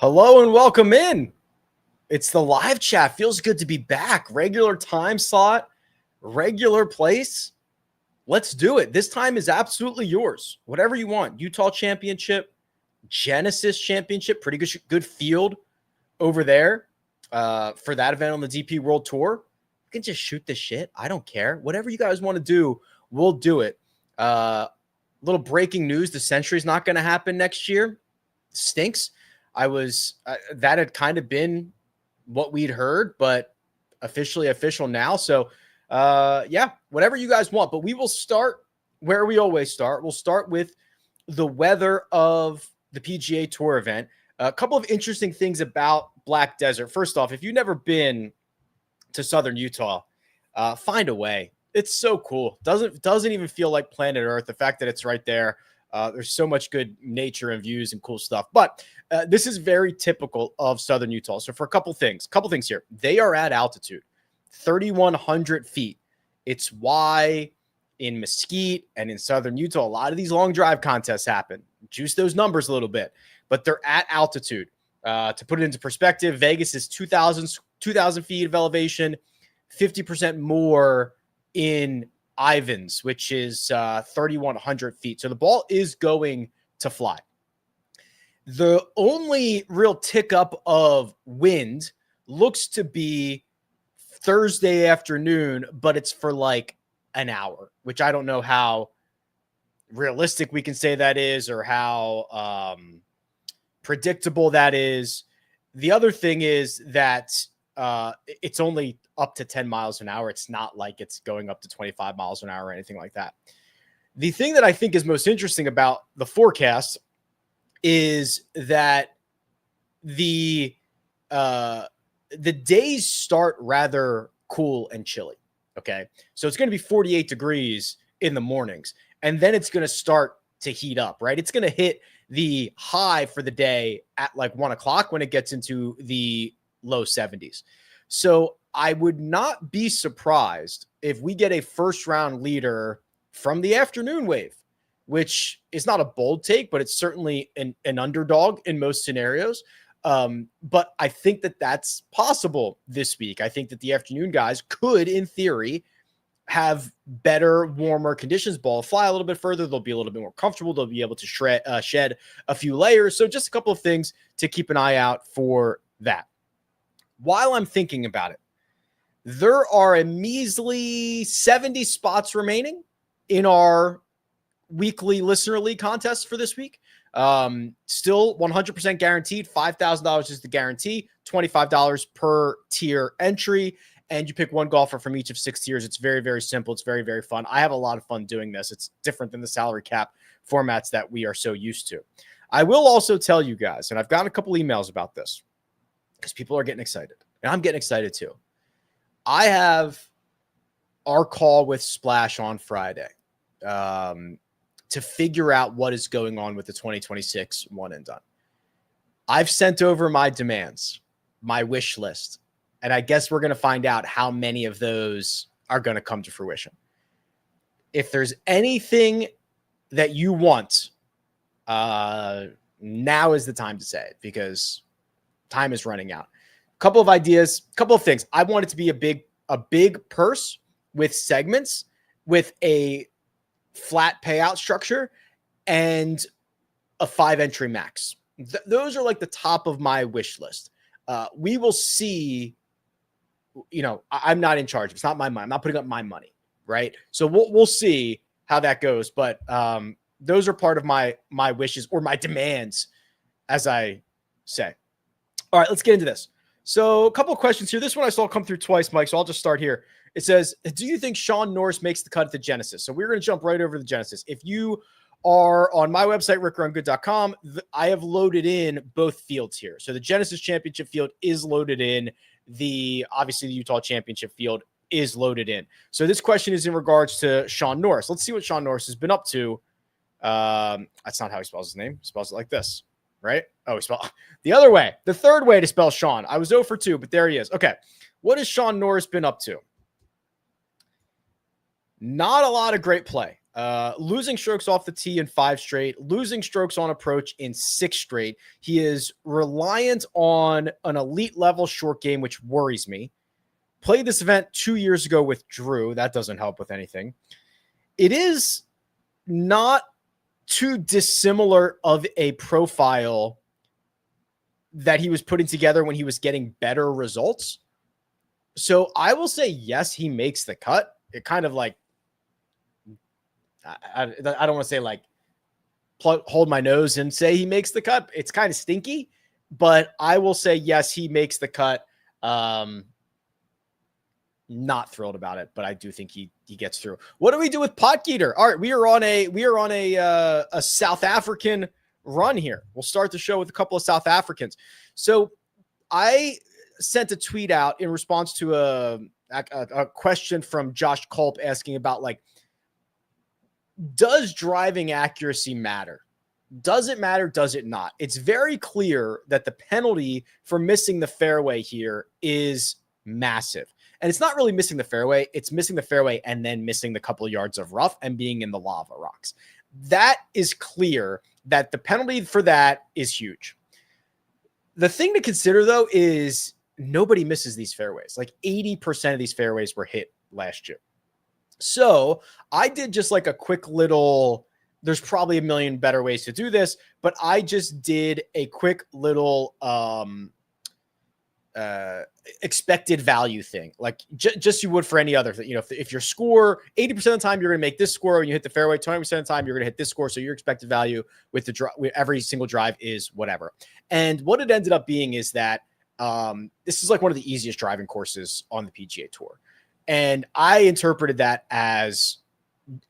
Hello and welcome in. It's the live chat. Feels good to be back. Regular time slot, regular place. Let's do it. This time is absolutely yours. Whatever you want. Utah Championship, Genesis Championship. Pretty good field over there for that event on the DP World Tour. You can just shoot the shit. I don't care. Whatever you guys want to do, we'll do it. Little breaking news. The Century's not going to happen next year. Stinks. That had kind of been what we'd heard, but officially official now. So, yeah, whatever you guys want, but we will start where we always start. We'll start with the weather of the PGA Tour event. A couple of interesting things about Black Desert. First off, if you've never been to Southern Utah, find a way. It's so cool. Doesn't even feel like planet Earth. The fact that it's right there. There's so much good nature and views and cool stuff. But this is very typical of Southern Utah. So for a couple things here. They are at altitude, 3,100 feet. It's why in Mesquite and in Southern Utah, a lot of these long drive contests happen. Juice those numbers a little bit. But they're at altitude. To put it into perspective, Vegas is 2,000 feet of elevation, 50% more in Ivins, which is 3,100 feet. So the ball is going to fly. The only real tick up of wind looks to be Thursday afternoon, but it's for like an hour, which I don't know how realistic we can say that is or how predictable that is. The other thing is that it's only up to 10 miles an hour. It's not like it's going up to 25 miles an hour or anything like that. The thing that I think is most interesting about the forecast is that the days start rather cool and chilly. Okay. So it's going to be 48 degrees in the mornings, and then it's going to start to heat up, right? It's going to hit the high for the day at like 1 o'clock when it gets into the low 70s. So I would not be surprised if we get a first round leader from the afternoon wave, which is not a bold take, but it's certainly an underdog in most scenarios. But I think that that's possible this week. I think that the afternoon guys could, in theory, have better, warmer conditions. Ball fly a little bit further. They'll be a little bit more comfortable. They'll be able to shed a few layers. So just a couple of things to keep an eye out for that. While I'm thinking about it, there are a measly 70 spots remaining in our weekly listener league contest for this week. Still 100% guaranteed. $5,000 is the guarantee, $25 per tier entry. And you pick one golfer from each of 6 tiers. It's very, very simple. It's very, very fun. I have a lot of fun doing this. It's different than the salary cap formats that we are so used to. I will also tell you guys, and I've got a couple emails about this because people are getting excited, and I'm getting excited too. I have our call with Splash on Friday to figure out what is going on with the 2026 one and done. I've sent over my demands, my wish list, and I guess we're going to find out how many of those are going to come to fruition. If there's anything that you want, now is the time to say it because time is running out. Couple of ideas, couple of things. I want it to be a big purse with segments, with a flat payout structure, and a 5 entry max. Those are like the top of my wish list. We will see. You know, I'm not in charge. It's not my money. I'm not putting up my money, right? So we'll see how that goes. But those are part of my wishes or my demands, as I say. All right, let's get into this. So a couple of questions here. This one I saw come through twice, Mike, so I'll just start here. It says, do you think Sean Norris makes the cut at the Genesis? So we're going to jump right over to the Genesis. If you are on my website, rickrungood.com, I have loaded in both fields here. So the Genesis Championship field is loaded in. Obviously the Utah Championship field is loaded in. So this question is in regards to Sean Norris. Let's see what Sean Norris has been up to. That's not how he spells his name. He spells it like this, right? Oh, he spelled the other way. The third way to spell Sean. I was 0 for 2, but there he is. Okay. What has Sean Norris been up to? Not a lot of great play. Losing strokes off the tee in 5 straight, losing strokes on approach in 6 straight. He is reliant on an elite level short game, which worries me. Played this event 2 years ago with Drew. That doesn't help with anything. It is not too dissimilar of a profile that he was putting together when he was getting better results. So I will say, yes, he makes the cut. It kind of like, I don't want to say like hold my nose and say he makes the cut. It's kind of stinky, but I will say, yes, he makes the cut. Not thrilled about it, but I do think he gets through. What do we do with Potgieter? All right, we are on a South African run here. We'll start the show with a couple of South Africans. So I sent a tweet out in response to a question from Josh Culp asking about, like, does driving accuracy matter? Does it matter? Does it not? It's very clear that the penalty for missing the fairway here is massive. And it's not really missing the fairway. It's missing the fairway and then missing the couple of yards of rough and being in the lava rocks. That is clear that the penalty for that is huge. The thing to consider, though, is nobody misses these fairways. Like 80% of these fairways were hit last year. So I did just like a quick little, there's probably a million better ways to do this, but I just did a quick little expected value thing, like just you would for any other thing. You know, if your score 80% of the time you're going to make this score and you hit the fairway, 20% of the time you're going to hit this score, so your expected value with with every single drive is whatever. And what it ended up being is that this is like one of the easiest driving courses on the PGA Tour, and I interpreted that as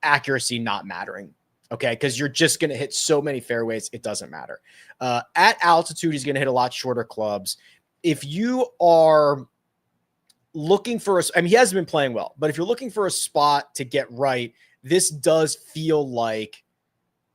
accuracy not mattering. Okay, because you're just going to hit so many fairways, it doesn't matter. At altitude, he's going to hit a lot shorter clubs. If you are looking for I mean, he hasn't been playing well, but if you're looking for a spot to get right, this does feel like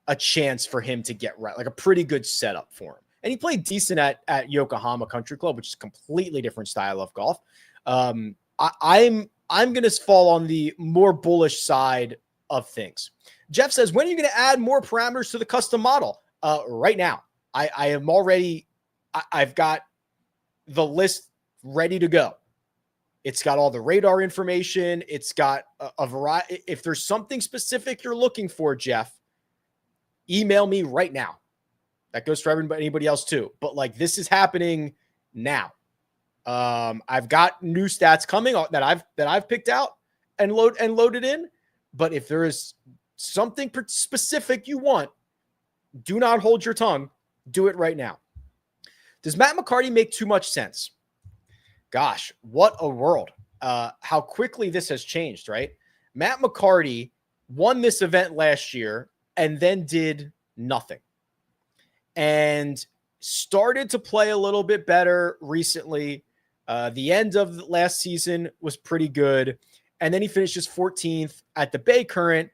a chance for him to get right, like a pretty good setup for him. And he played decent at Yokohama Country Club, which is a completely different style of golf. I'm going to fall on the more bullish side of things. Jeff says, when are you going to add more parameters to the custom model? Right now. I've got the list ready to go. It's got all the radar information. It's got a variety. If there's something specific you're looking for, Jeff, email me right now. That goes for anybody else too. But like, this is happening now. I've got new stats coming that I've picked out and loaded in. But if there is something specific you want, do not hold your tongue. Do it right now. Does Matt McCarty make too much sense? Gosh, what a world. How quickly this has changed, right? Matt McCarty won this event last year and then did nothing. And started to play a little bit better recently. The end of last season was pretty good. And then he finishes 14th at the Bay Current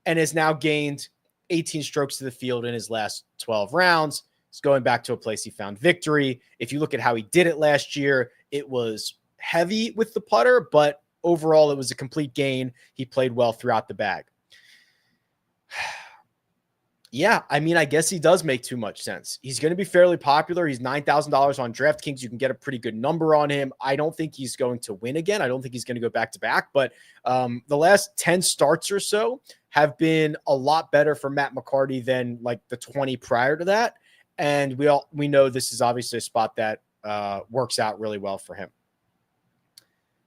and has now gained 18 strokes to the field in his last 12 rounds. It's going back to a place he found victory. If you look at how he did it last year, it was heavy with the putter, but overall it was a complete gain. He played well throughout the bag. Yeah, I mean, I guess he does make too much sense. He's going to be fairly popular. He's $9,000 on DraftKings. You can get a pretty good number on him. I don't think he's going to win again. I don't think he's going to go back to back, but the last 10 starts or so have been a lot better for Matt McCarty than like the 20 prior to that. And we know this is obviously a spot that works out really well for him.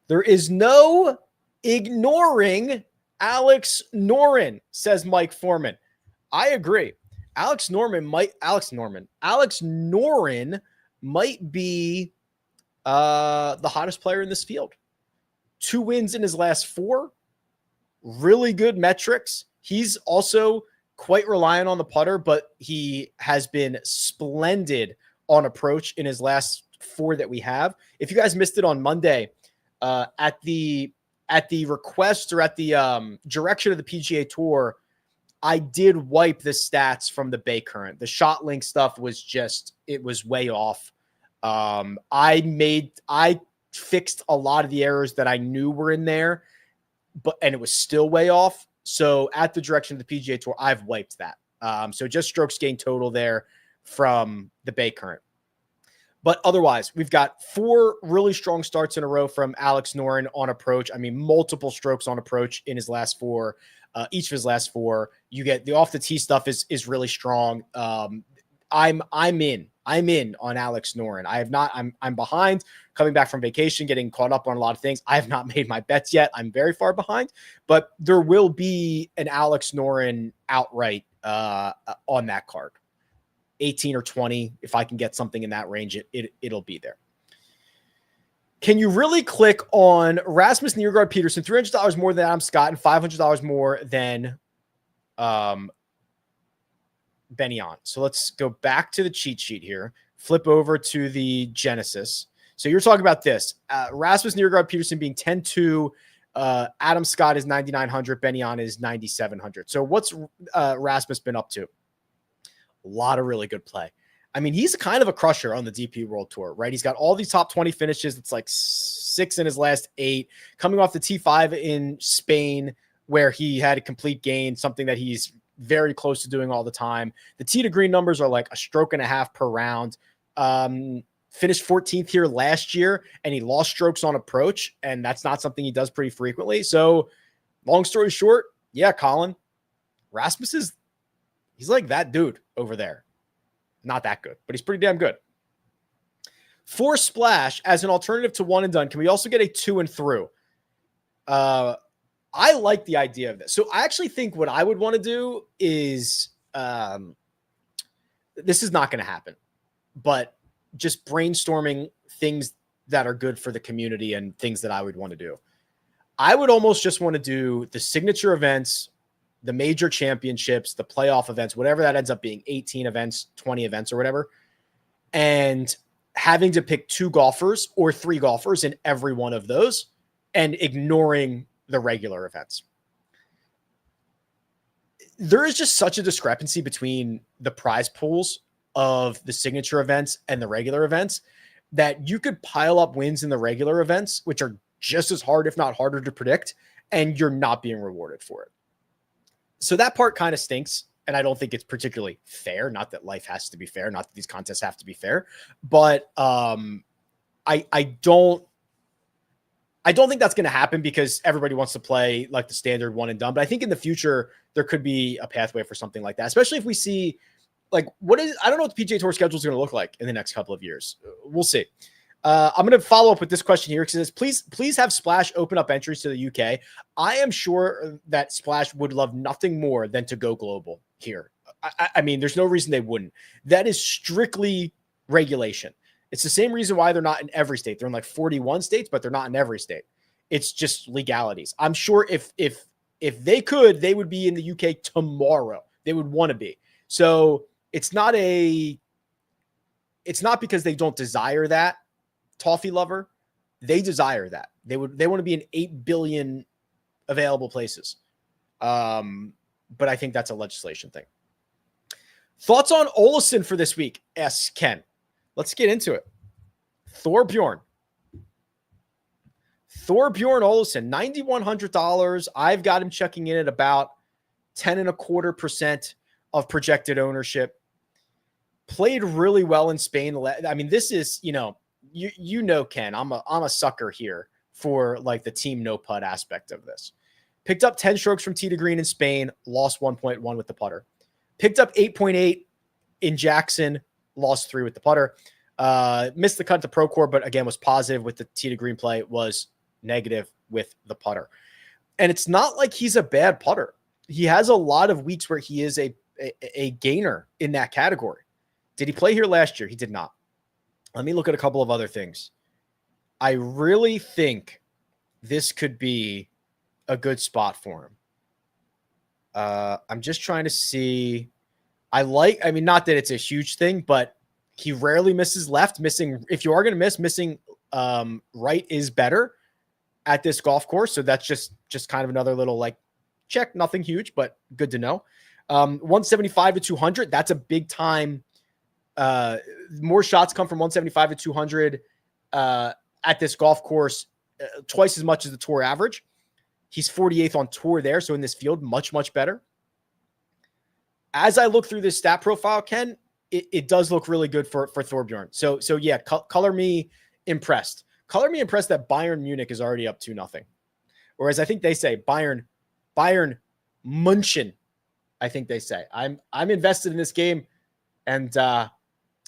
There is no ignoring Alex Noren, says Mike Foreman. I agree. Alex Noren might be the hottest player in this field. 2 wins in his last 4. Really good metrics. He's also quite reliant on the putter, but he has been splendid on approach in his last 4 that we have. If you guys missed it on Monday, at the request or at the direction of the PGA Tour, I did wipe the stats from the Bay Current. The shot link stuff was it was way off. I fixed a lot of the errors that I knew were in there, and it was still way off. So at the direction of the PGA Tour, I've wiped that. So just strokes gained total there from the Bay Current. But otherwise, we've got 4 really strong starts in a row from Alex Noren on approach. I mean, multiple strokes on approach in his last 4, each of his last 4. You get the off the tee stuff is really strong. I'm in on Alex Noren. I have not. I'm behind, coming back from vacation, getting caught up on a lot of things. I have not made my bets yet. I'm very far behind, but there will be an Alex Noren outright on that card. 18 or 20. If I can get something in that range, it'll be there. Can you really click on Rasmus Niergaard Peterson, $300 more than Adam Scott and $500 more than Benny On? So let's go back to the cheat sheet here. Flip over to the Genesis. So you're talking about this. Rasmus Niergaard Peterson being 10-2. Adam Scott is 9,900. Benny On is 9,700. So what's Rasmus been up to? A lot of really good play. I mean, he's kind of a crusher on the DP World Tour, right? He's got all these top 20 finishes. It's like 6 in his last 8, coming off the T5 in Spain, where he had a complete gain, something that he's very close to doing all the time. The tee to green numbers are like a stroke and a half per round. Finished 14th here last year, and he lost strokes on approach, and that's not something he does pretty frequently. So long story short, yeah, Colin, Rasmus he's like that dude over there. Not that good, but he's pretty damn good. For Splash, as an alternative to one and done, can we also get a 2 and through? I like the idea of this. So I actually think what I would want to do is, this is not going to happen, but just brainstorming things that are good for the community and things that I would want to do. I would almost just want to do the signature events, the major championships, the playoff events, whatever that ends up being, 18 events, 20 events or whatever, and having to pick 2 golfers or 3 golfers in every one of those and ignoring the regular events. There is just such a discrepancy between the prize pools of the signature events and the regular events that you could pile up wins in the regular events, which are just as hard, if not harder to predict, and you're not being rewarded for it. So that part kind of stinks, and I don't think it's particularly fair. Not that life has to be fair, not that these contests have to be fair, but I don't think that's going to happen because everybody wants to play like the standard one and done. But I think in the future there could be a pathway for something like that, especially if we see like I don't know what the PGA Tour schedule is going to look like in the next couple of years. We'll see. I'm going to follow up with this question here. It says, please have Splash open up entries to the UK. I am sure that Splash would love nothing more than to go global here. I mean, there's no reason they wouldn't. That is strictly regulation. It's the same reason why they're not in every state. They're in like 41 states, but they're not in every state. It's just legalities. I'm sure if they could, they would be in the UK tomorrow. They would want to be. So it's not because they don't desire that. Toffee lover, they desire that. They want to be in 8 billion available places. But I think that's a legislation thing. Thoughts on Olesen for this week? Asks Ken. Let's get into it. Thorbjorn Olesen, $9,100. I've got him checking in at about 10.25% of projected ownership. Played really well in Spain. I mean, this is, you know, Ken, I'm a sucker here for like the team no putt aspect of this. Picked up 10 strokes from tee to green in Spain, lost 1.1 with the putter. Picked up 8.8 in Jackson, lost 3 with the putter. Missed the cut to Pro Core, but again was positive with the tee to green play, was negative with the putter. And it's not like he's a bad putter. He has a lot of weeks where he is a gainer in that category. Did he play here last year? He did not. Let me look at a couple of other things. I really think this could be a good spot for him. I'm just trying to see. I mean, not that it's a huge thing, but he rarely misses left. If you are going to missing right is better at this golf course. So that's just kind of another little like check, nothing huge, but good to know. 175 to 200. That's a big time. More shots come from 175 to 200 at this golf course, twice as much as the tour average. He's 48th on tour there. So in this field, much, much better. As I look through this stat profile, Ken, it does look really good for Thorbjorn. So yeah, color me impressed. Color me impressed that Bayern Munich is already up 2-0. Whereas I think they say Bayern München. I think they say I'm invested in this game, and I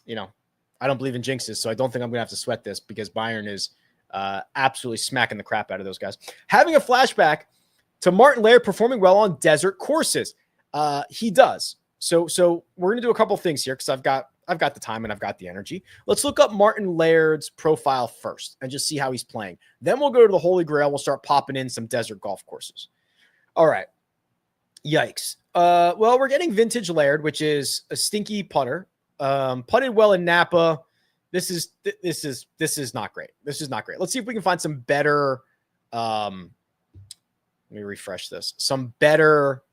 don't believe in jinxes, so I don't think I'm gonna have to sweat this because Bayern is absolutely smacking the crap out of those guys. Having a flashback to Martin Laird performing well on desert courses. He does. So we're gonna do a couple things here because I've got the time and I've got the energy. Let's look up Martin Laird's profile first and just see how he's playing. Then we'll go to the Holy Grail. We'll start popping in some desert golf courses. All right. Yikes. Well, we're getting vintage Laird, which is a stinky putter. Putted well in Napa. This is not great. This is not great. Let's see if we can find some better. Let me refresh this. Some better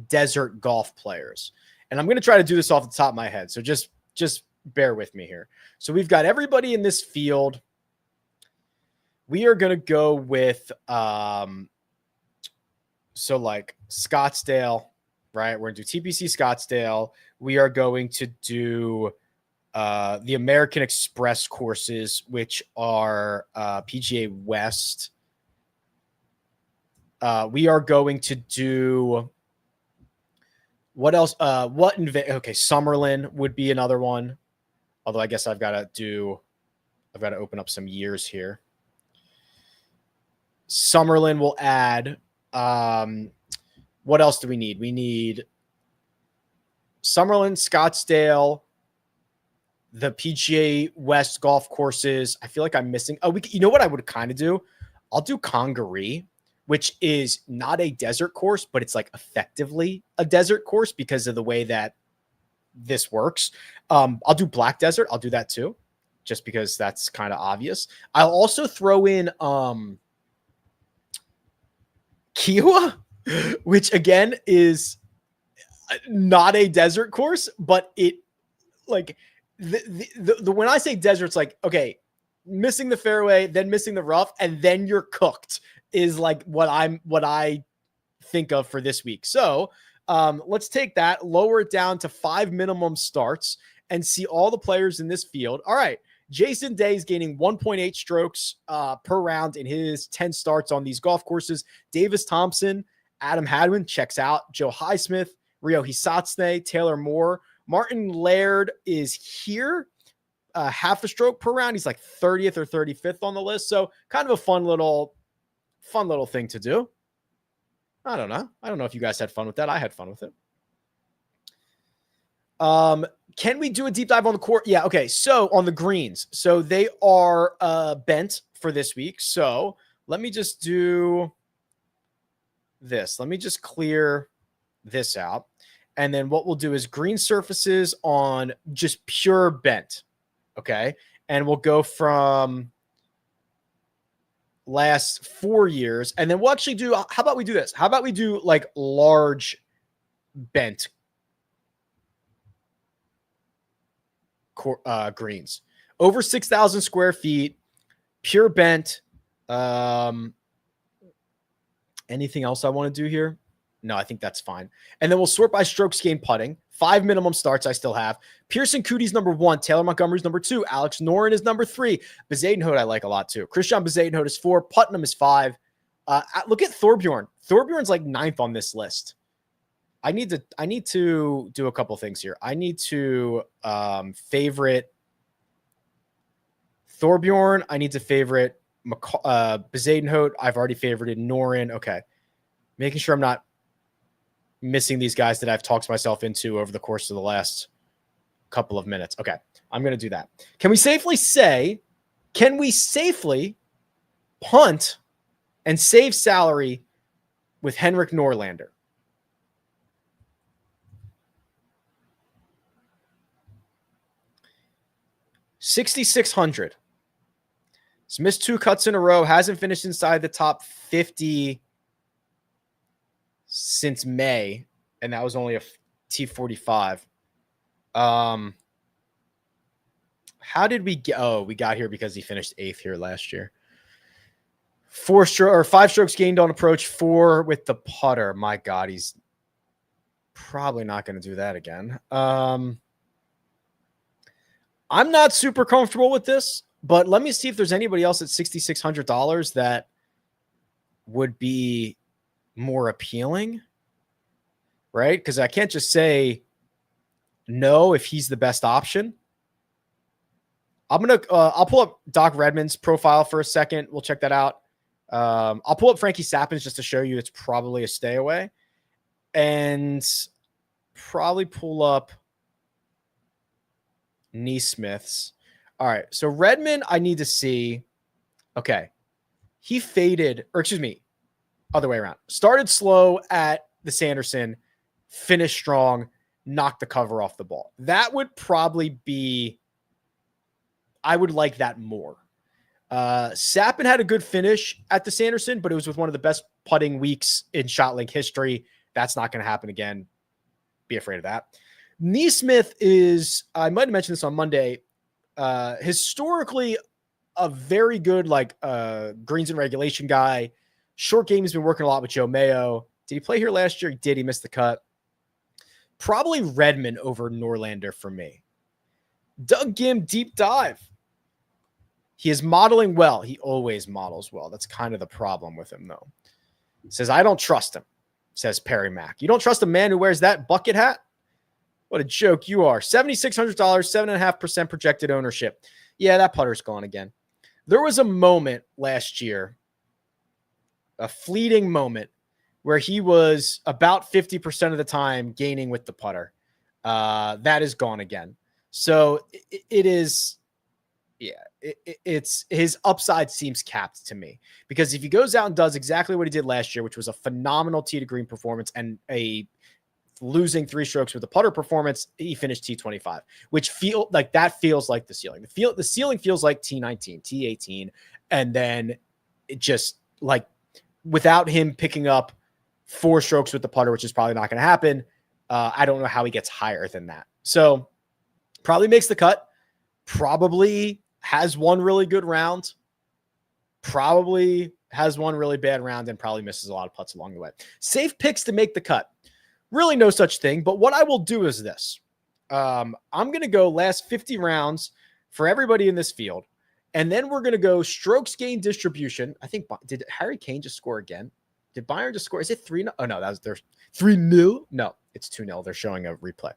desert golf players. And I'm going to try to do this off the top of my head. So just bear with me here. So we've got everybody in this field. We are going to go with, so like Scottsdale, right? We're going to do TPC Scottsdale. We are going to do the American Express courses, which are PGA West. We are going to do what else? Okay, Summerlin would be another one. Although I guess I've got to open up some years here. Summerlin will add. What else do we need? We need Summerlin, Scottsdale, the PGA West golf courses. I feel like I'm missing. Oh, you know what I would kind of do? I'll do Congaree, which is not a desert course, but it's like effectively a desert course because of the way that this works. I'll do Black Desert. I'll do that too, just because that's kind of obvious. I'll also throw in Kiowa, which again is not a desert course, but it like the when I say desert, it's like, okay, missing the fairway, then missing the rough, and then you're cooked is like what I think of for this week. So let's take that, lower it down to 5 minimum starts and see all the players in this field. All right. Jason Day is gaining 1.8 strokes per round in his 10 starts on these golf courses. Davis Thompson, Adam Hadwin checks out. Joe Highsmith, Rio Hisatsune, Taylor Moore. Martin Laird is here, half a stroke per round. He's like 30th or 35th on the list. So kind of a fun little thing to do. I don't know if you guys had fun with that. I had fun with it. Can we do a deep dive on the court? Yeah. Okay. So on the greens, so they are bent for this week. So let me just do this. Let me just clear this out. And then what we'll do is green surfaces on just pure bent. Okay. And we'll go from last 4 years. And then we'll actually do, how about we do this? How about we do like large bent greens over 6,000 square feet, pure bent. Anything else I want to do here? No, I think that's fine. And then we'll sort by strokes gained putting. 5 minimum starts I still have. Pearson Cootie's number 1. Taylor Montgomery's number 2. Alex Noren is number 3. Bezadenhout I like a lot too. Christian Bezadenhout is 4. Putnam is 5. Look at Thorbjorn. Thorbjorn's like 9th on this list. I need to do a couple things here. I need to favorite Thorbjorn. I need to favorite Bezadenhout. I've already favorited Noren. Okay. Making sure I'm not missing these guys that I've talked myself into over the course of the last couple of minutes. Okay. I'm going to do that. Can we safely punt and save salary with Henrik Norlander? $6,600. He's missed 2 cuts in a row. Hasn't finished inside the top 50 since May, and that was only a T45. How did we get? Oh, we got here because he finished 8th here last year. 5 strokes gained on approach, 4 with the putter. My God, he's probably not going to do that again. I'm not super comfortable with this, but let me see if there's anybody else at $6,600 that would be more appealing, right? Because I can't just say no if he's the best option. I'll pull up Doc Redman's profile for a second. We'll check that out. I'll pull up Frankie Sappin's just to show you it's probably a stay away, and probably pull up Neesmith's. All right. So Redman, I need to see. Okay. He faded, or excuse me, other way around. Started slow at the Sanderson, finished strong, knocked the cover off the ball. That would probably be, I would like that more. Sappin had a good finish at the Sanderson, but it was with one of the best putting weeks in ShotLink history. That's not going to happen again. Be afraid of that. Neesmith is, I might have mentioned this on Monday, historically a very good greens and regulation guy. Short game has been working a lot with Joe Mayo. Did he play here last year? He did. He missed the cut. Probably Redman over Norlander for me. Doug Gim, deep dive. He is modeling well. He always models well. That's kind of the problem with him, though. Says, I don't trust him, says Perry Mack. You don't trust a man who wears that bucket hat? What a joke you are. $7,600, 7.5% projected ownership. Yeah, that putter's gone again. There was a moment last year, a fleeting moment, where he was about 50% of the time gaining with the putter. That is gone again. So it is, it's his upside seems capped to me, because if he goes out and does exactly what he did last year, which was a phenomenal tee to green performance and a losing 3 strokes with the putter performance, he finished T25, which feels like the ceiling. The ceiling feels like T19, T18, and then it just like without him picking up 4 strokes with the putter, which is probably not going to happen. I don't know how he gets higher than that. So probably makes the cut. Probably has one really good round. Probably has one really bad round, and probably misses a lot of putts along the way. Safe picks to make the cut. Really no such thing. But what I will do is this. I'm going to go last 50 rounds for everybody in this field. And then we're going to go strokes gain distribution. I think, did Harry Kane just score again? Did Bayern just score? Is it 3-0? Oh, no, that was their 3-0. No, it's 2-0. They're showing a replay.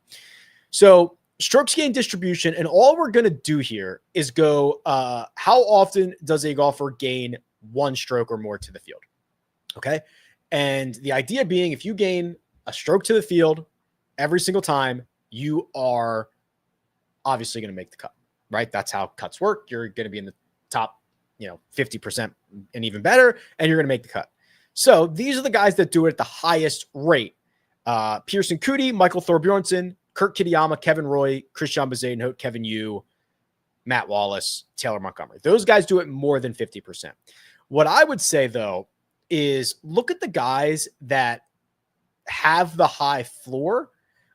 So strokes gain distribution. And all we're going to do here is go, how often does a golfer gain 1 stroke or more to the field? Okay. And the idea being, if you gain a stroke to the field every single time, you are obviously going to make the cut, right? That's how cuts work. You're going to be in the top, 50% and even better, and you're going to make the cut. So these are the guys that do it at the highest rate. Pearson Coody, Michael Thorbjornsen, Kurt Kitayama, Kevin Roy, Christian Bezuidenhout, Kevin Yu, Matt Wallace, Taylor Montgomery. Those guys do it more than 50%. What I would say, though, is look at the guys that have the high floor,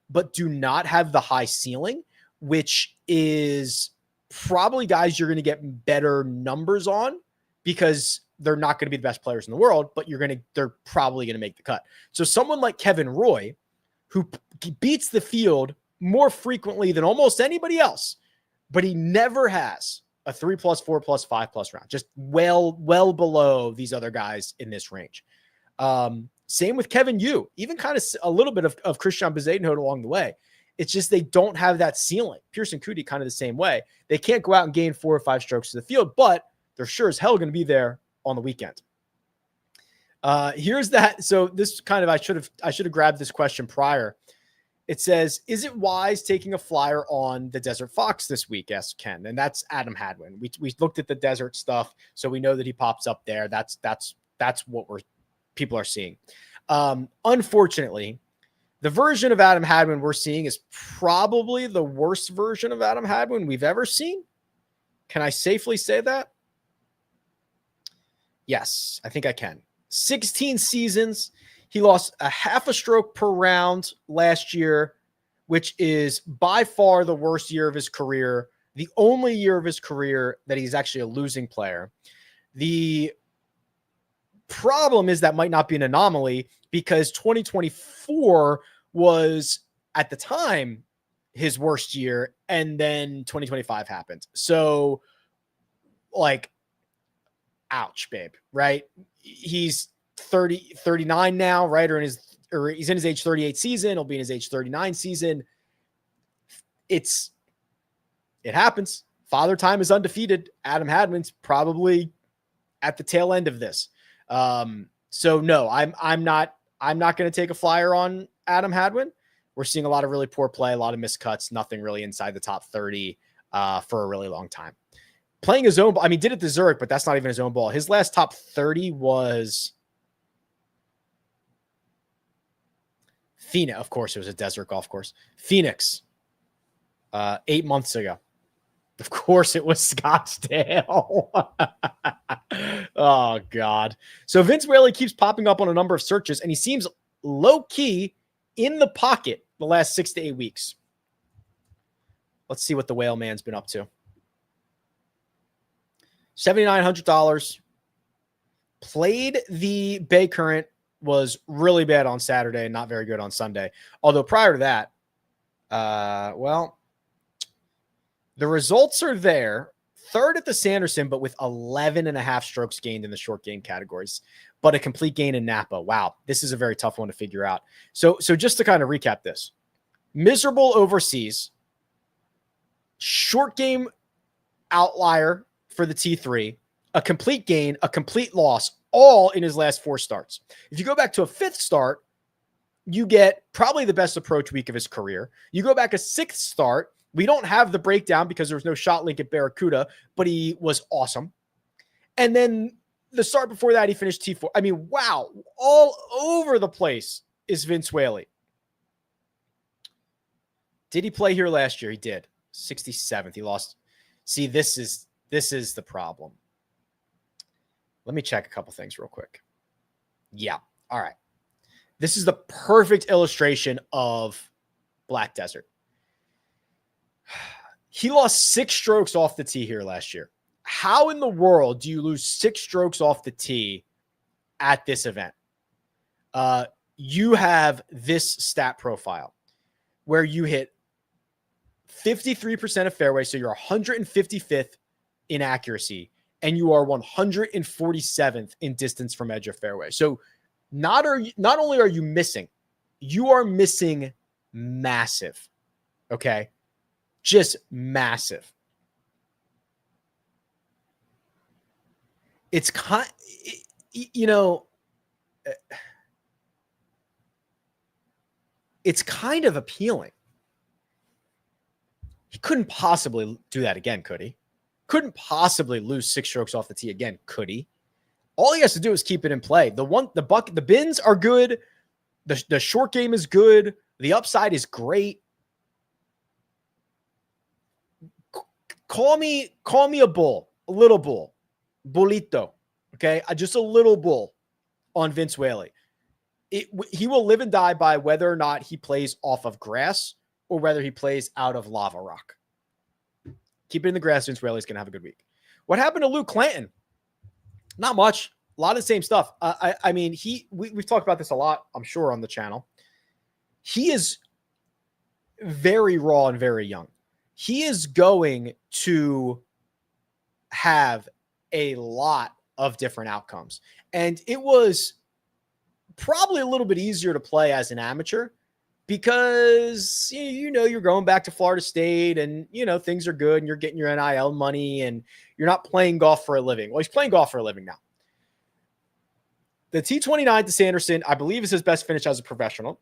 but do not have the high ceiling, which is probably guys you're going to get better numbers on because they're not going to be the best players in the world, but they're probably going to make the cut. So someone like Kevin Roy, who beats the field more frequently than almost anybody else, but he never has a 3+, 4+, 5+ round, just well below these other guys in this range. Same with Kevin Yu, even kind of a little bit of Christian Bezuidenhout along the way. It's just they don't have that ceiling. Pearson Coody kind of the same way. They can't go out and gain 4 or 5 strokes to the field, but they're sure as hell going to be there on the weekend. Here's that. So this kind of, I should have grabbed this question prior. It says, is it wise taking a flyer on the Desert Fox this week? Asked Ken. And that's Adam Hadwin. We looked at the desert stuff, so we know that he pops up there. That's what people are seeing. Unfortunately, the version of Adam Hadwin we're seeing is probably the worst version of Adam Hadwin we've ever seen. Can I safely say that? Yes, I think I can. 16 seasons. He lost a half a stroke per round last year, which is by far the worst year of his career. The only year of his career that he's actually a losing player. The problem is that might not be an anomaly because 2024 was at the time his worst year, and then 2025 happened. So like, ouch, babe, right? He's 39 now, right? Or he's in his age 38 season. He'll be in his age 39 season. It happens. Father Time is undefeated. Adam Hadwin's probably at the tail end of this. So no, I'm not going to take a flyer on Adam Hadwin. We're seeing a lot of really poor play, a lot of missed cuts, nothing really inside the top 30 for a really long time. Playing his own ball. I mean, did it to Zurich, but that's not even his own ball. His last top 30 was Phoenix. Of course, it was a desert golf course. Phoenix, 8 months ago. Of course, it was Scottsdale. Oh, God. So Vince Whaley keeps popping up on a number of searches, and he seems low-key in the pocket the last 6 to 8 weeks. Let's see what the Whale Man's been up to. $7,900. Played the Bay Current, was really bad on Saturday and not very good on Sunday. Although prior to that, well, the results are there. Third at the Sanderson, but with 11.5 strokes gained in the short game categories, but a complete gain in Napa. Wow, this is a very tough one to figure out. So just to kind of recap this, miserable overseas, short game outlier for the T3, a complete gain, a complete loss, all in his last 4 starts. If you go back to a 5th start, you get probably the best approach week of his career. You go back a 6th start, we don't have the breakdown because there was no shot link at Barracuda, but he was awesome. And then the start before that, he finished T4. I mean, wow, all over the place is Vince Whaley. Did he play here last year? He did. 67th. He lost. See, this is the problem. Let me check a couple things real quick. Yeah. All right. This is the perfect illustration of Black Desert. He lost 6 strokes off the tee here last year. How in the world do you lose 6 strokes off the tee at this event? You have this stat profile where you hit 53% of fairway, so you're 155th in accuracy, and you are 147th in distance from edge of fairway. So not only are you missing, you are missing massive. Okay? Just massive. It's it's kind of appealing. He couldn't possibly do that again, could he? Couldn't possibly lose 6 strokes off the tee again, could he? All he has to do is keep it in play. The bins are good. The short game is good. The upside is great. Call me a bull, a little bull, bullito. Okay. Just a little bull on Vince Whaley. He will live and die by whether or not he plays off of grass or whether he plays out of lava rock. Keep it in the grass. Vince Whaley's going to have a good week. What happened to Luke Clanton? Not much. A lot of the same stuff. I mean, we've talked about this a lot, I'm sure, on the channel. He is very raw and very young. He is going to have a lot of different outcomes. And it was probably a little bit easier to play as an amateur because, you're going back to Florida State and, things are good and you're getting your NIL money and you're not playing golf for a living. Well, he's playing golf for a living now. The T29 to Sanderson, I believe, is his best finish as a professional.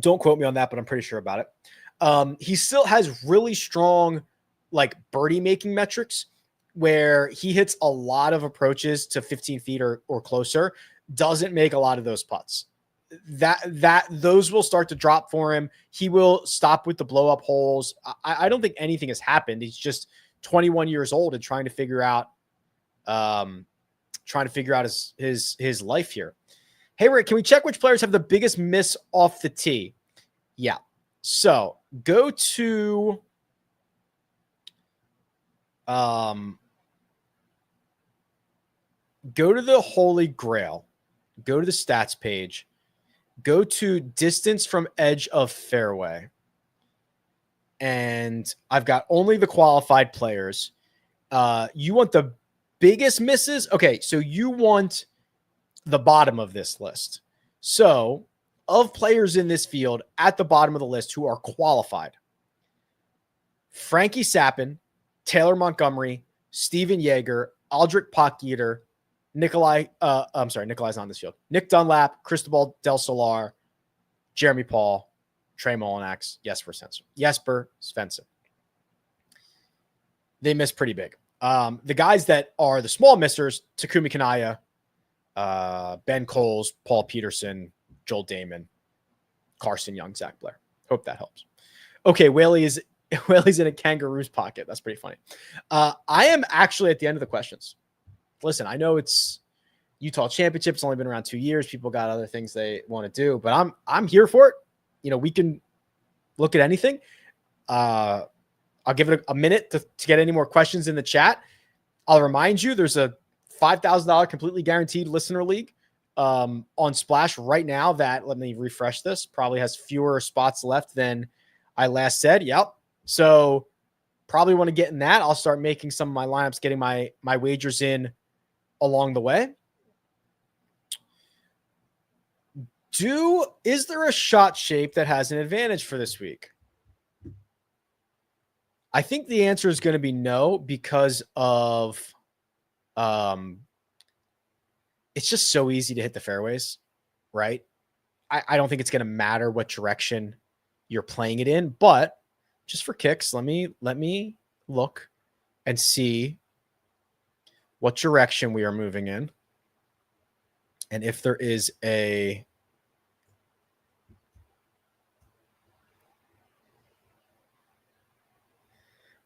Don't quote me on that, but I'm pretty sure about it. He still has really strong, birdie making metrics where he hits a lot of approaches to 15 feet or closer, doesn't make a lot of those putts. Those will start to drop for him. He will stop with the blow up holes. I don't think anything has happened. He's just 21 years old and trying to figure out his life here. Hey, Rick, can we check which players have the biggest miss off the tee? Yeah. So go to go to the Holy Grail, go to the stats page, go to distance from edge of fairway. And I've got only the qualified players. You want the biggest misses? Okay, so you want the bottom of this list. So, of players in this field at the bottom of the list who are qualified, Frankie Sappin, Taylor Montgomery, Steven Yeager, Aldrich Potgieter, Nikolai's not on this field. Nick Dunlap, Cristobal Del Solar, Jeremy Paul, Trey Mullinax, Jesper Svensson. They miss pretty big. The guys that are the small missers, Takumi Kanaya, Ben Coles, Paul Peterson, Joel Damon, Carson Young, Zach Blair. Hope that helps. Okay, Whaley's in a kangaroo's pocket. That's pretty funny. I am actually at the end of the questions. Listen, I know it's Utah Championship. It's only been around 2 years. People got other things they want to do, but I'm here for it. We can look at anything. I'll give it a minute to get any more questions in the chat. I'll remind you, there's a $5,000 completely guaranteed listener league on Splash right now that, let me refresh this, probably has fewer spots left than I last said. Yep. So probably want to get in that. I'll start making some of my lineups, getting my wagers in along the way. Is there a shot shape that has an advantage for this week? I think the answer is going to be no, because of it's just so easy to hit the fairways, right? I don't think it's going to matter what direction you're playing it in, but just for kicks, let me look and see what direction we are moving in. And if there is a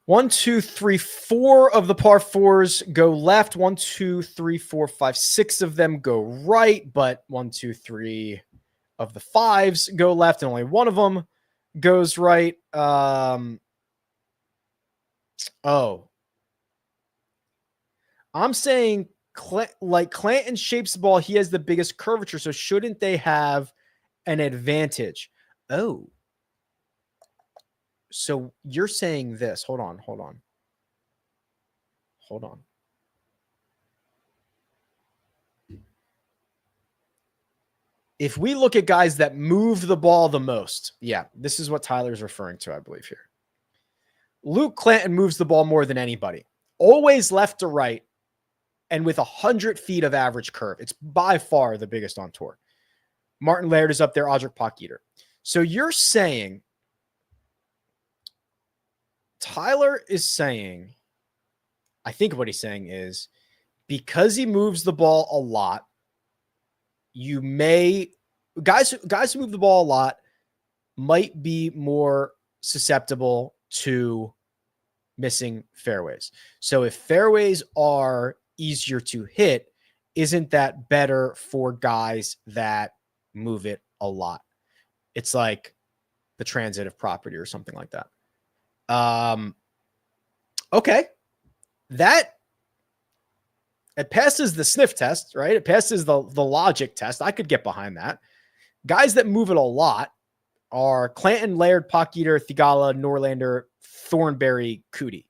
1, 2, 3, 4 of the par fours go left. 1, 2, 3, 4, 5, 6 of them go right, but 1, 2, 3 of the fives go left, and only one of them goes right. I'm saying like Clanton shapes the ball. He has the biggest curvature, so shouldn't they have an advantage? Oh. So you're saying this. Hold on. If we look at guys that move the ball the most, yeah, this is what Tyler's referring to, I believe, here. Luke Clanton moves the ball more than anybody. Always left to right, and with 100 feet of average curve. It's by far the biggest on tour. Martin Laird is up there, Audric Potgieter. So you're saying, Tyler is saying, I think what he's saying is, because he moves the ball a lot, you may guys who move the ball a lot might be more susceptible to missing fairways. So if fairways are easier to hit, isn't that better for guys that move it a lot? It's like the transitive property or something like that. Okay. It passes the sniff test, right? It passes the logic test. I could get behind that. Guys that move it a lot are Clanton, Laird, Potgieter, Thigala, Norlander, Thornberry, Cootie.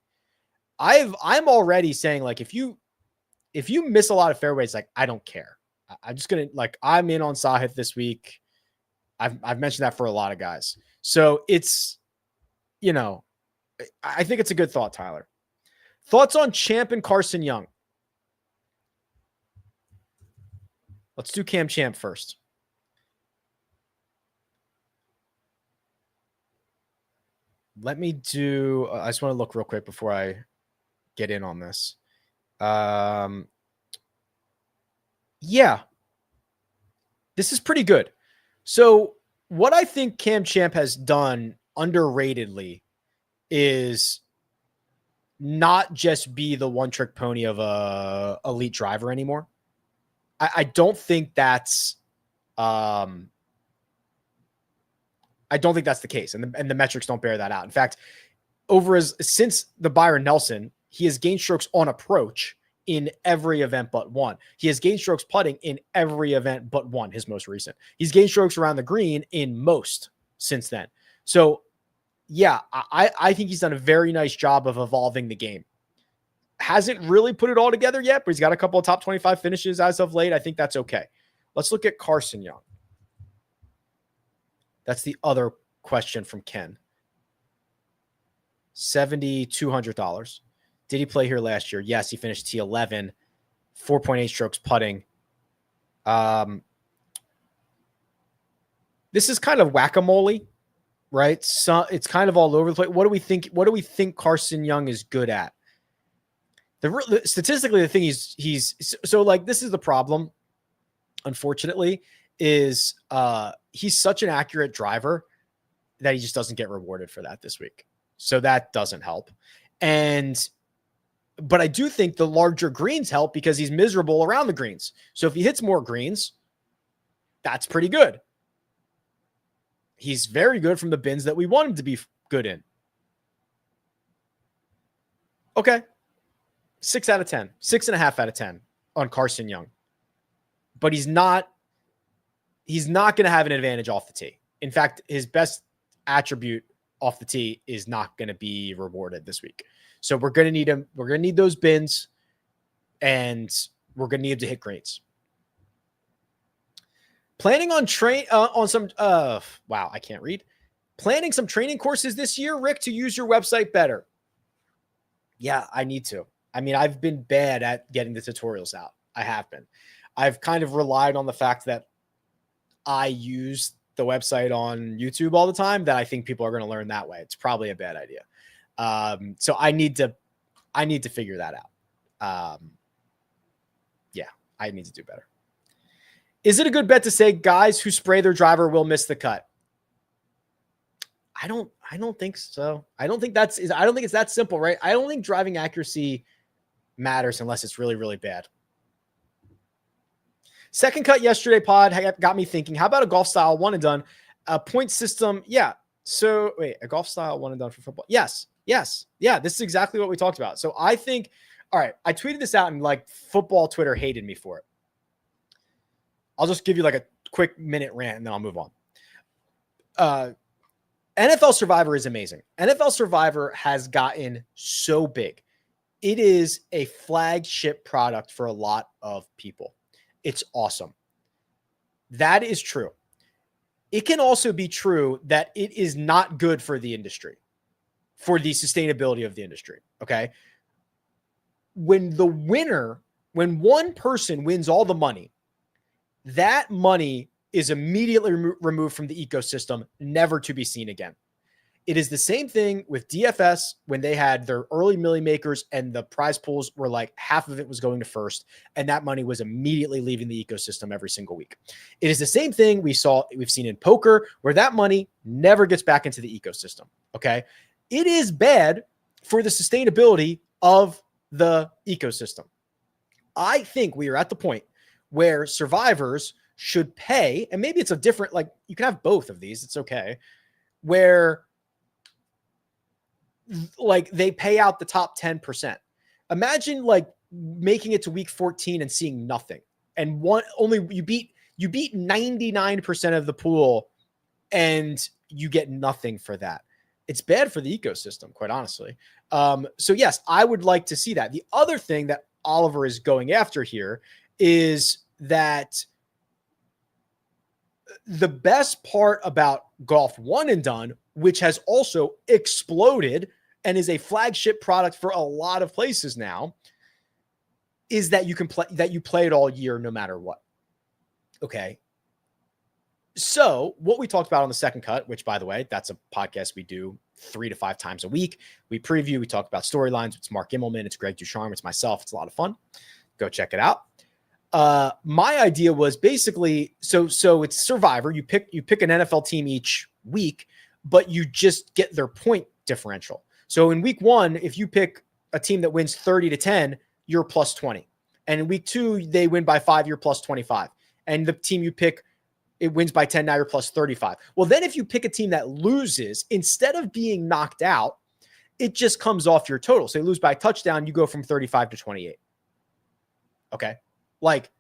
I'm already saying, like, if you miss a lot of fairways, like, I don't care. I'm just going to, like, I'm in on Sahith this week. I've mentioned that for a lot of guys. So it's, I think it's a good thought, Tyler. Thoughts on Champ and Carson Young? Let's do Cam Champ first. Let me do, I just want to look real quick before I get in on this. Yeah, this is pretty good. So what I think Cam Champ has done underratedly is not just be the one-trick pony of a elite driver anymore. I don't think that's I don't think that's the case, and the metrics don't bear that out. In fact, since the Byron Nelson, he has gained strokes on approach in every event but one. He has gained strokes putting in every event but one, his most recent. He's gained strokes around the green in most since then. So, yeah, I think he's done a very nice job of evolving the game. Hasn't really put it all together yet, but he's got a couple of top 25 finishes as of late. I think that's okay. Let's look at Carson Young. That's the other question from Ken. $7,200. Did he play here last year? Yes, he finished T11, 4.8 strokes putting. This is kind of whack-a-mole, right? So it's kind of all over the place. What do we think? What do we think Carson Young is good at? Statistically, the thing he's so like this is the problem. Unfortunately, is he's such an accurate driver that he just doesn't get rewarded for that this week. So that doesn't help. But I do think the larger greens help because he's miserable around the greens. So if he hits more greens, that's pretty good. He's very good from the bins that we want him to be good in. Okay. 6 out of 10, 6.5 out of 10 on Carson Young, but he's not going to have an advantage off the tee. In fact, his best attribute off the tee is not going to be rewarded this week. So we're going to need him. We're going to need those bins, and we're going to need him to hit greens. Planning on I can't read. Planning some training courses this year, Rick, to use your website better. Yeah, I need to. I mean, I've been bad at getting the tutorials out. I have been. I've kind of relied on the fact that I use the website on YouTube all the time, that I think people are going to learn that way. It's probably a bad idea. So I need to figure that out. Yeah, I need to do better. Is it a good bet to say guys who spray their driver will miss the cut? I don't think so. I don't think it's that simple, right? I don't think driving accuracy matters unless it's really, really bad. Second cut yesterday pod got me thinking, how about a golf style one and done? A point system. Yeah. So wait, a golf style one and done for football. Yes. Yeah. This is exactly what we talked about. So I think, all right, I tweeted this out and like football Twitter hated me for it. I'll just give you like a quick minute rant and then I'll move on. NFL Survivor is amazing. NFL Survivor has gotten so big. It is a flagship product for a lot of people. It's awesome. That is true. It can also be true that it is not good for the industry, for the sustainability of the industry. Okay. When one person wins all the money, that money is immediately removed from the ecosystem, never to be seen again. It is the same thing with DFS when they had their early milli makers and the prize pools were like half of it was going to first, and that money was immediately leaving the ecosystem every single week. It is the same thing we've seen in poker where that money never gets back into the ecosystem. Okay. It is bad for the sustainability of the ecosystem. I think we are at the point where survivors should pay, and maybe it's a different, like you can have both of these. It's okay. Where like they pay out the top 10%. Imagine like making it to week 14 and seeing nothing. And you beat 99% of the pool and you get nothing for that. It's bad for the ecosystem, quite honestly. So yes, I would like to see that. The other thing that Oliver is going after here is that the best part about golf one and done, which has also exploded and is a flagship product for a lot of places now, is that you play it all year, no matter what. Okay. So what we talked about on the second cut, which by the way, that's a podcast we do 3 to 5 times a week. We preview, we talk about storylines. It's Mark Immelman. It's Greg Ducharme. It's myself. It's a lot of fun. Go check it out. My idea was basically, so it's Survivor. You pick an NFL team each week, but you just get their point differential. So in week 1, if you pick a team that wins 30-10, you're plus 20. And in week 2, they win by 5, you're plus 25. And the team you pick, it wins by 10, now you're plus 35. Well, then if you pick a team that loses, instead of being knocked out, it just comes off your total. So they lose by a touchdown, you go from 35 to 28. Okay. Like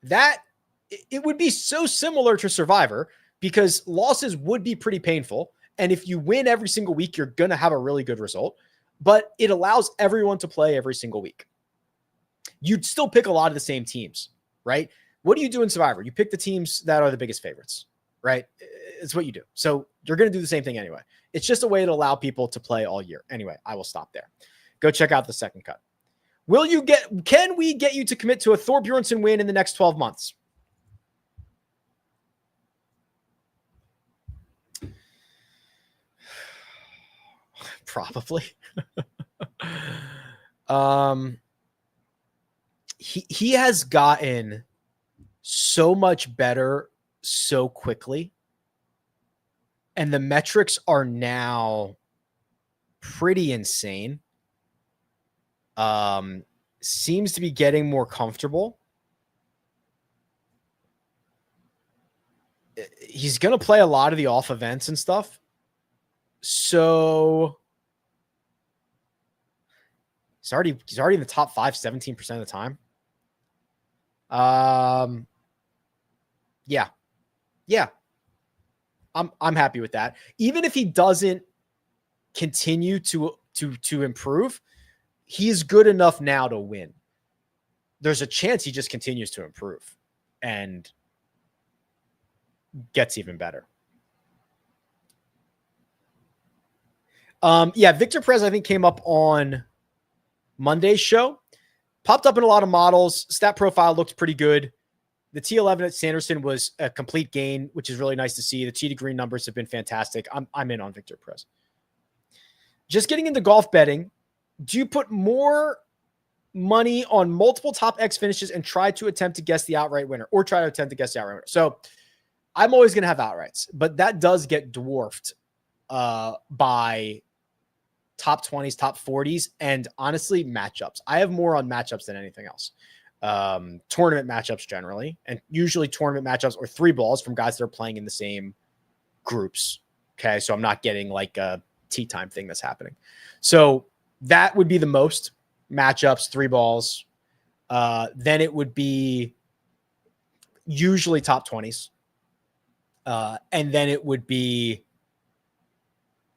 that, it would be so similar to Survivor because losses would be pretty painful. And if you win every single week, you're going to have a really good result, but it allows everyone to play every single week. You'd still pick a lot of the same teams, right? What do you do in Survivor? You pick the teams that are the biggest favorites, right? It's what you do. So you're going to do the same thing anyway. It's just a way to allow people to play all year. Anyway, I will stop there. Go check out the second cut. Can we get you to commit to a Thorbjorn win in the next 12 months? Probably. He has gotten so much better so quickly. And the metrics are now pretty insane. Seems to be getting more comfortable. He's going to play a lot of the off events and stuff. So he's already in the top 5, 17% of the time. Yeah. I'm happy with that. Even if he doesn't continue to improve, he's good enough now to win. There's a chance he just continues to improve and gets even better. Victor Perez, I think, came up on Monday's show. Popped up in a lot of models. Stat profile looked pretty good. The T11 at Sanderson was a complete gain, which is really nice to see. The T to green numbers have been fantastic. I'm in on Victor Perez. Just getting into golf betting, do you put more money on multiple top X finishes and try to attempt to guess the outright winner, or try to attempt to guess the outright winner? So I'm always going to have outrights, but that does get dwarfed by top 20s, top 40s, and honestly, matchups. I have more on matchups than anything else. Tournament matchups generally, and usually tournament matchups or 3 balls from guys that are playing in the same groups. Okay. So I'm not getting like a tea time thing that's happening. So that would be the most matchups, 3 balls. Then it would be usually top 20s. And then it would be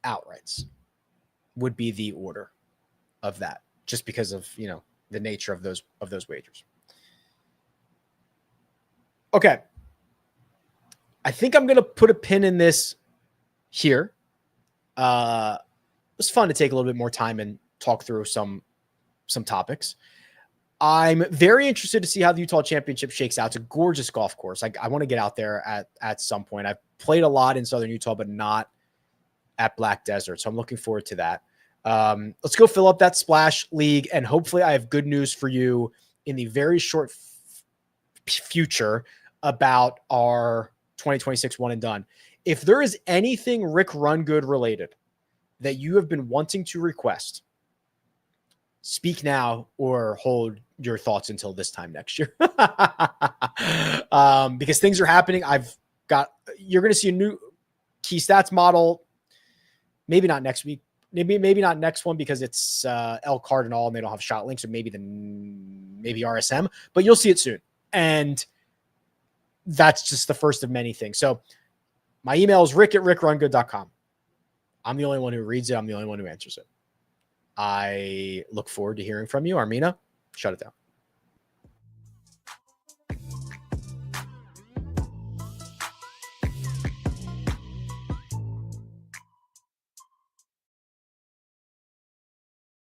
outrights would be the order of that, just because of, the nature of those wagers. Okay. I think I'm going to put a pin in this here. It was fun to take a little bit more time and talk through some topics. I'm very interested to see how the Utah Championship shakes out. It's a gorgeous golf course. I want to get out there at some point. I've played a lot in Southern Utah, but not at Black Desert. So I'm looking forward to that. Let's go fill up that Splash League, and hopefully I have good news for you in the very short future about our 2026 one and done. If there is anything Rick Run Good related that you have been wanting to request, speak now or hold your thoughts until this time next year. Because things are happening. You're going to see a new key stats model. Maybe not next week. Maybe not next one because it's El Cardinal and they don't have shot links, or maybe RSM, but you'll see it soon. And that's just the first of many things. So my email is rick@rickrungood.com. I'm the only one who reads it. I'm the only one who answers it. I look forward to hearing from you. Armina, shut it down.